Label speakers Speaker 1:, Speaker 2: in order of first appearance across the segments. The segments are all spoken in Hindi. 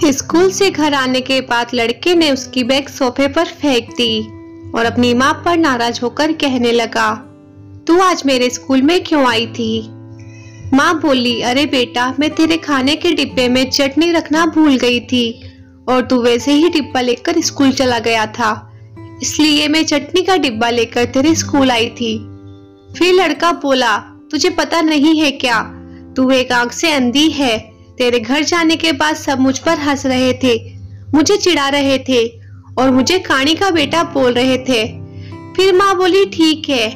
Speaker 1: स्कूल से घर आने के बाद लड़के ने उसकी बैग सोफे पर फेंक दी और अपनी माँ पर नाराज होकर कहने लगा, तू आज मेरे स्कूल में क्यों आई थी? माँ बोली, अरे बेटा, मैं तेरे खाने के डिब्बे में चटनी रखना भूल गई थी और तू वैसे ही डिब्बा लेकर स्कूल चला गया था, इसलिए मैं चटनी का डिब्बा लेकर तेरे स्कूल आई थी। फिर लड़का बोला, तुझे पता नहीं है क्या, तू एक आंख से अंधी है। तेरे घर जाने के बाद सब मुझ पर हंस रहे थे, मुझे चिढ़ा रहे थे और मुझे कानी का बेटा बोल रहे थे। फिर माँ बोली, ठीक है,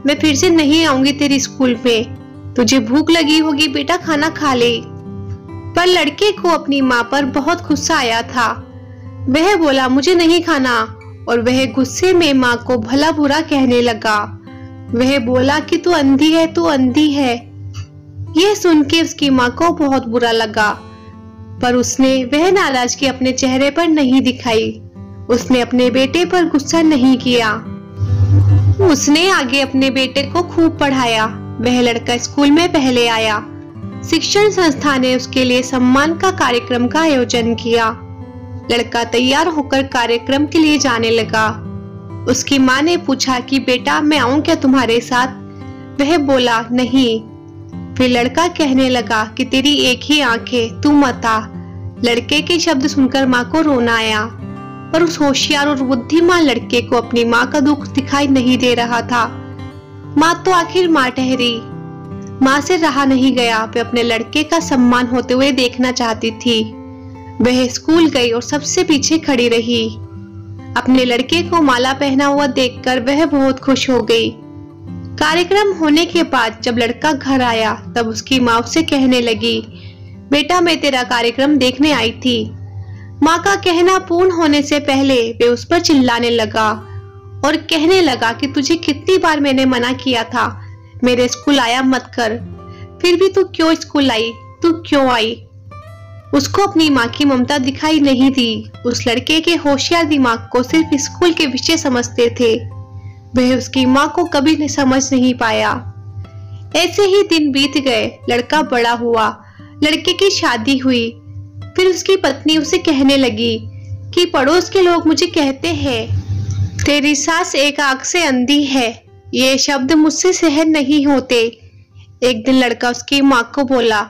Speaker 1: मैं फिर से नहीं आऊंगी तेरी स्कूल में। तुझे भूख लगी होगी बेटा, खाना खा ले। पर लड़के को अपनी माँ पर बहुत गुस्सा आया था। वह बोला, मुझे नहीं खाना, और वह गुस्से में माँ को भला बुरा कहने लगा। वह बोला कि तू अंधी है, तू अंधी है। यह सुन के उसकी माँ को बहुत बुरा लगा, पर उसने वह नाराजगी अपने चेहरे पर नहीं दिखाई। उसने अपने बेटे पर गुस्सा नहीं किया। उसने आगे अपने बेटे को खूब पढ़ाया। वह लड़का स्कूल में पहले आया। शिक्षण संस्था ने उसके लिए सम्मान का कार्यक्रम का आयोजन किया। लड़का तैयार होकर कार्यक्रम के लिए जाने लगा। उसकी माँ ने पूछा कि बेटा, मैं आऊं क्या तुम्हारे साथ? वह बोला, नहीं। फिर लड़का कहने लगा कि तेरी एक ही आंख है, तू मत आ। लड़के के शब्द सुनकर माँ को रोना आया, पर उस होशियार और बुद्धिमान लड़के को अपनी माँ का दुख दिखाई नहीं दे रहा था। माँ तो आखिर माँ ठहरी। माँ से रहा नहीं गया, वह अपने लड़के का सम्मान होते हुए देखना चाहती थी। वह स्कूल गई और सबसे पीछे खड़ी रही। अपने लड़के को माला पहना हुआ देखकर वह बहुत खुश हो गई। कार्यक्रम होने के बाद जब लड़का घर आया तब उसकी माँ उसे कहने लगी, बेटा, मैं तेरा कार्यक्रम देखने आई थी। माँ का कहना पूर्ण होने से पहले वे उस पर चिल्लाने लगा और कहने लगा कि तुझे कितनी बार मैंने मना किया था, मेरे स्कूल आया मत कर, फिर भी तू क्यों स्कूल आई? तू क्यों आई? उसको अपनी माँ की ममता दिखाई नहीं दी। उस लड़के के होशियार दिमाग को सिर्फ स्कूल के विषय समझते थे। वह उसकी माँ को कभी समझ नहीं पाया। ऐसे ही दिन बीत गए। लड़का बड़ा हुआ, लड़के की शादी हुई। फिर उसकी पत्नी उसे कहने लगी कि पड़ोस के लोग मुझे कहते हैं तेरी सास एक आंख से अंधी है। ये शब्द मुझसे सहन नहीं होते। एक दिन लड़का उसकी माँ को बोला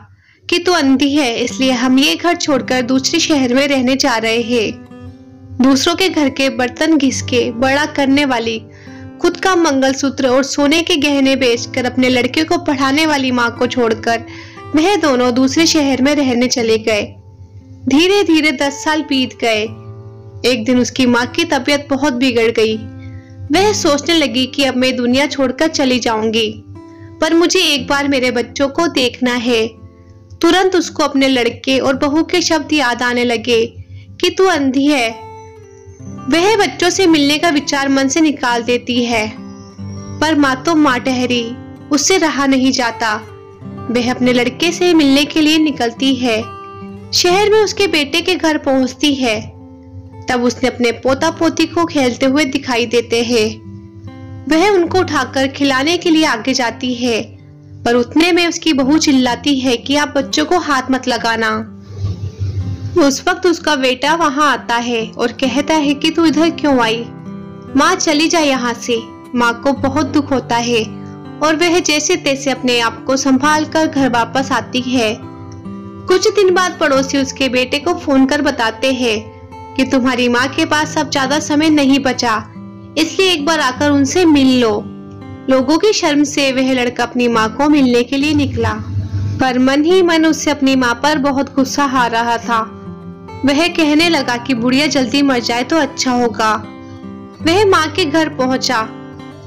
Speaker 1: कि तू अंधी है, इसलिए हम ये घर छोड़कर दूसरे शहर में रहने जा रहे हैं। दूसरों के घर के बर्तन घिस के बड़ा करने वाली, खुद का मंगलसूत्र और सोने के गहने बेचकर अपने लड़के को पढ़ाने वाली माँ को छोड़कर वह दोनों दूसरे शहर में रहने चले गए। धीरे धीरे 10 साल बीत गए। एक दिन उसकी माँ की तबीयत बहुत बिगड़ गई। वह सोचने लगी कि अब मैं दुनिया छोड़कर चली जाऊंगी, पर मुझे एक बार मेरे बच्चों को देखना है। तुरंत उसको अपने लड़के और बहू के शब्द याद आने लगे कि तू अंधी है। वह बच्चों से मिलने का विचार मन से निकाल देती है, पर माँ तो माँ ठहरी। उससे रहा नहीं जाता। वह अपने लड़के से मिलने के लिए निकलती है। शहर में उसके बेटे के घर पहुंचती है। तब उसने अपने पोता पोती को खेलते हुए दिखाई देते हैं। वह उनको उठाकर खिलाने के लिए आगे जाती है, पर उतने में उसकी बहू चिल्लाती है कि आप बच्चों को हाथ मत लगाना। उस वक्त उसका बेटा वहां आता है और कहता है कि तू इधर क्यों आई? माँ, चली जा यहाँ से। माँ को बहुत दुख होता है और वह जैसे तैसे अपने आप को संभाल कर घर वापस आती है। कुछ दिन बाद पड़ोसी उसके बेटे को फोन कर बताते हैं कि तुम्हारी माँ के पास अब ज्यादा समय नहीं बचा, इसलिए एक बार आकर उनसे मिल लो। लोगों की शर्म से वह लड़का अपनी माँ को मिलने के लिए निकला, पर मन ही मन उससे अपनी माँ पर बहुत गुस्सा आ रहा था। वह कहने लगा कि बुढ़िया जल्दी मर जाए तो अच्छा होगा। वह माँ के घर पहुंचा।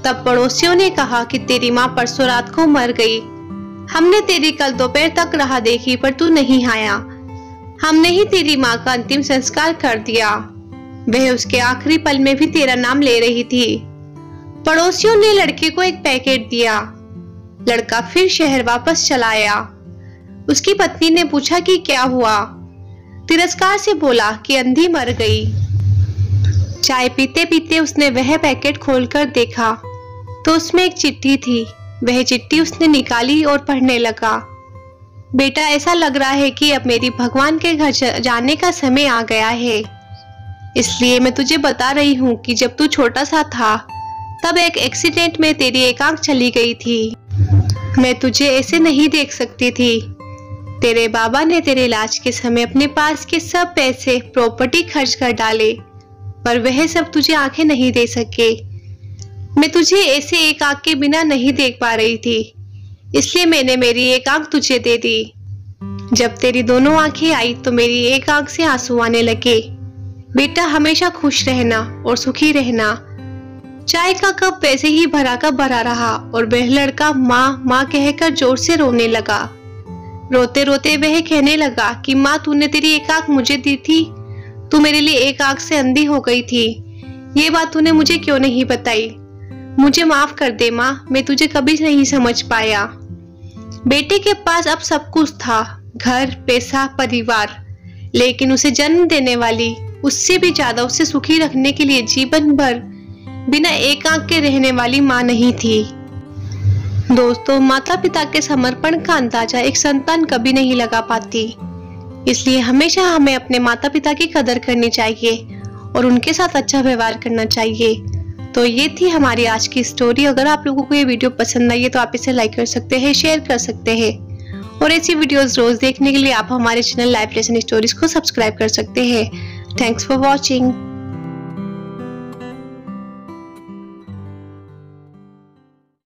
Speaker 1: तब पड़ोसियों ने कहा कि तेरी माँ परसों रात को मर गई। हमने तेरी कल दोपहर तक राह देखी, पर तू नहीं आया। हमने ही तेरी माँ का अंतिम संस्कार कर दिया। वह उसके आखिरी पल में भी तेरा नाम ले रही थी। पड़ोसियों ने लड़के को एक पैकेट दिया। लड़का फिर शहर वापस चला आया। उसकी पत्नी ने पूछा कि क्या हुआ? तिरस्कार से बोला कि अंधी मर गई। चाय पीते पीते उसने वह पैकेट खोलकर देखा तो उसमें एक चिट्ठी थी। वह चिट्ठी उसने निकाली और पढ़ने लगा। बेटा, ऐसा लग रहा है कि अब मेरी भगवान के घर जाने का समय आ गया है। इसलिए मैं तुझे बता रही हूँ कि जब तू छोटा सा था तब एक एक्सीडेंट में तेरी एक आंख चली गई थी। मैं तुझे ऐसे नहीं देख सकती थी। तेरे बाबा ने तेरे इलाज के समय अपने पास के सब पैसे प्रॉपर्टी खर्च कर डाले, पर वह सब तुझे आंखें नहीं दे सके। मैं तुझे ऐसे एक आंख के बिना नहीं देख पा रही थी, इसलिए मैंने मेरी एक आंख तुझे दे दी। जब तेरी दोनों आंखें आई तो मेरी एक आंख से आंसू आने लगे। बेटा, हमेशा खुश रहना और सुखी रहना। चाय का कप वैसे ही भरा का भरा रहा और वह लड़का माँ माँ कहकर जोर से रोने लगा। रोते रोते वह कहने लगा कि माँ, तूने तेरी एक आंख मुझे दी थी, तू मेरे लिए एक आंख से अंधी हो गई थी। ये बात तूने मुझे क्यों नहीं बताई? मुझे माफ कर दे माँ, मैं तुझे कभी नहीं समझ पाया। बेटे के पास अब सब कुछ था, घर, पैसा, परिवार, लेकिन उसे जन्म देने वाली, उससे भी ज्यादा उसे सुखी रखने के लिए जीवन भर बिना एक आंख के रहने वाली माँ नहीं थी। दोस्तों, माता पिता के समर्पण का अंदाजा एक संतान कभी नहीं लगा पाती, इसलिए हमेशा हमें अपने माता पिता की कदर करनी चाहिए और उनके साथ अच्छा व्यवहार करना चाहिए। तो ये थी हमारी आज की स्टोरी। अगर आप लोगों को ये वीडियो पसंद आई है तो आप इसे लाइक कर सकते हैं, शेयर कर सकते हैं और ऐसी वीडियोस रोज देखने के लिए आप हमारे चैनल लाइफ लेसन स्टोरीज को सब्सक्राइब कर सकते हैं। Thanks for watching.